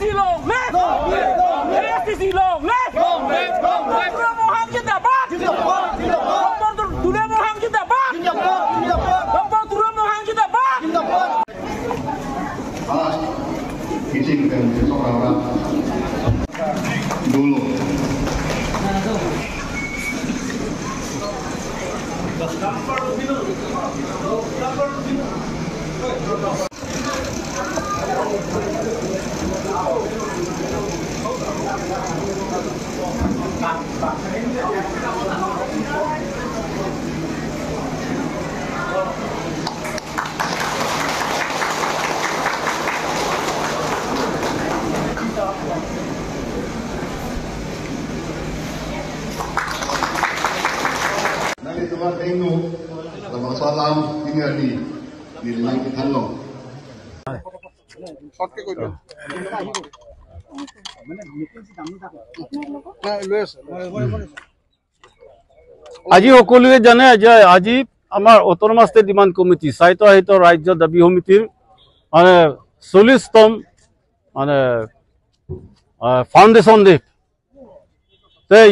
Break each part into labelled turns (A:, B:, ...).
A: ASTC long live! ASTC long live! Dura Mohan Jindabad! Dr. Dura Mohan Jindabad! Dr. Dura Mohan Jindabad!
B: Izinkan seseorang dulu. Nanti tuan tengok, kalau salam tinggal di langit Allah.
C: আজি সকলোৱে জানে যে আজি আমাৰ autonomous state demand committee স্বায়ত্তশাসিত ৰাজ্য দাবী সমিতিৰ মানে 40তম মানে ফাউণ্ডেশ্যন ডে।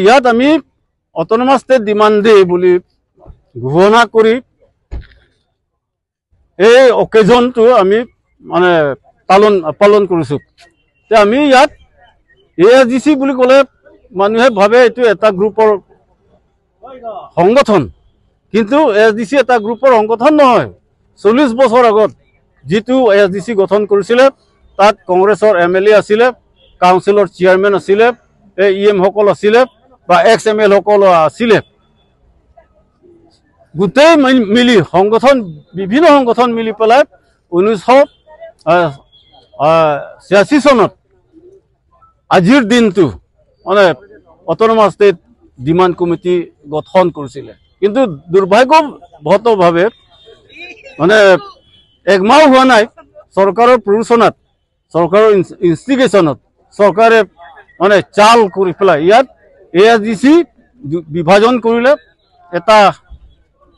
C: ইয়াত আমি অটোনমাস ষ্টেট ডিমাণ্ড ডে বুলি ঘোষণা কৰি এই অকেজনটো আমি মানে পালন কৰিছোঁ। আমি ইয়াত ASDC বুলি ক'লে মানুহে ভাবে এইটো এটা গ্ৰুপৰ সংগঠন, কিন্তু ASDC এটা গ্ৰুপৰ সংগঠন নহয়। 40 বছৰ আগত যিটো ASDC গঠন কৰিছিলে তাত কংগ্ৰেছৰ MLA আছিলে, কাউন্সিলৰ চেয়াৰমেন আছিলে, EM সকল আছিলে বা XML সকল আছিলে। গোটেই মিলি সংগঠন বিভিন্ন সংগঠন মিলি পেলাই 1986 চনত আজিৰ দিনটো মানে অটোনমাস ষ্টেট ডিমাণ্ড কমিটি গঠন কৰিছিলে। কিন্তু দুৰ্ভাগ্যবশতভাৱে মানে একমাহ হোৱা নাই চৰকাৰৰ প্ৰৰোচনাত, চৰকাৰৰ ইনষ্টিগেশ্যনত চৰকাৰে মানে চাল কৰি পেলাই ইয়াত ASDC বিভাজন কৰিলে, এটা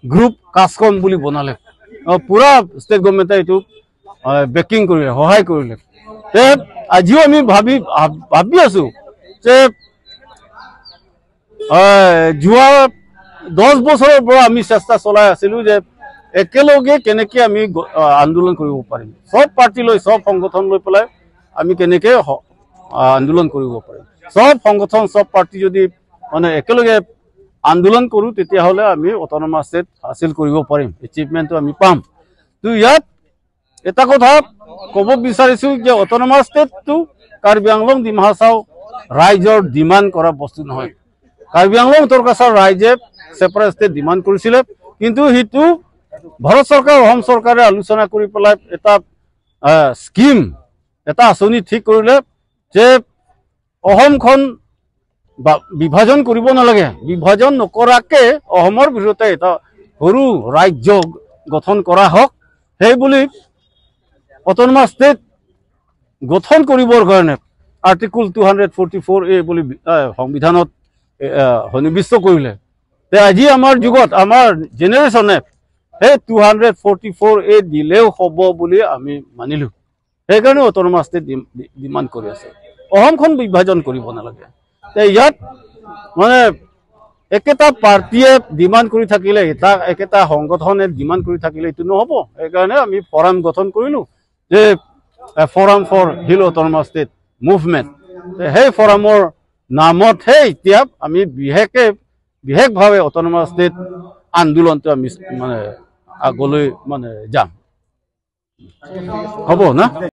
C: গ্ৰুপ কাস্কম বুলি বনালে। পুৰা ষ্টেট গভৰ্ণমেণ্টে এইটো বেকিং কৰিলে, সহায় কৰিলে। আজিও আমি ভাবি আছো যে যোৱা 10 বছৰৰ পৰা আমি চেষ্টা চলাই আছিলো যে একেলগে কেনেকে আমি আন্দোলন কৰিব পাৰিম, সব পাৰ্টি লৈ সব সংগঠন লৈ পেলাই আমি কেনেকে আন্দোলন কৰিব পাৰিম। সব সংগঠন সব পাৰ্টি যদি মানে একেলগে আন্দোলন কৰো তেতিয়াহ'লে আমি অটোনমাস ষ্টেট হাসিল কৰিব পাৰিম, এচিভমেণ্টটো আমি পাম। তো ইয়াত এটা কথা ক'ব বিচাৰিছো যে অটোনমাস ষ্টেটটো কাৰ্বি আংলং ডিমা হাছাও ৰাইজৰ ডিমাণ্ড কৰা বস্তু নহয়। কাৰ্বি আংলং উত্তৰ কাছাৰ ৰাইজে ছেপাৰেট ষ্টেট ডিমাণ্ড কৰিছিলে, কিন্তু সেইটো ভাৰত চৰকাৰ অসম চৰকাৰে আলোচনা কৰি পেলাই এটা স্কিম, এটা আঁচনি ঠিক কৰিলে যে অসমখন বিভাজন কৰিব নালাগে, বিভাজন নকৰাকে অসমৰ ভিতৰতে এটা সৰু ৰাজ্য গঠন কৰা হওক। সেইবুলি অটোনমাস ষ্টেট গঠন কৰিবৰ কাৰণে আৰ্টিকল 244A বুলি সংবিধানত সন্নিৱিষ্ট কৰিলে। আজি আমাৰ যুগত আমাৰ জেনেৰেশ্যনে সেই 244A দিলেও হ'ব বুলি আমি মানিলো। সেইকাৰণে অটোনমাস ষ্টেট ডিমাণ্ড কৰি আছে, অসমখন বিভাজন কৰিব নালাগে। ইয়াত মানে একেটা পাৰ্টিয়ে ডিমাণ্ড কৰি থাকিলে, একেটা সংগঠনে ডিমাণ্ড কৰি থাকিলে এইটো নহ'ব। সেইকাৰণে আমি ফৰাম গঠন কৰিলো যে forum for hill autonomous state movement. সেই ফৰামৰ নামতহে এতিয়া আমি বিশেষভাৱে অটোনমাস ষ্টেট আন্দোলনটো আমি মানে আগলৈ মানে যাম, হ'ব না।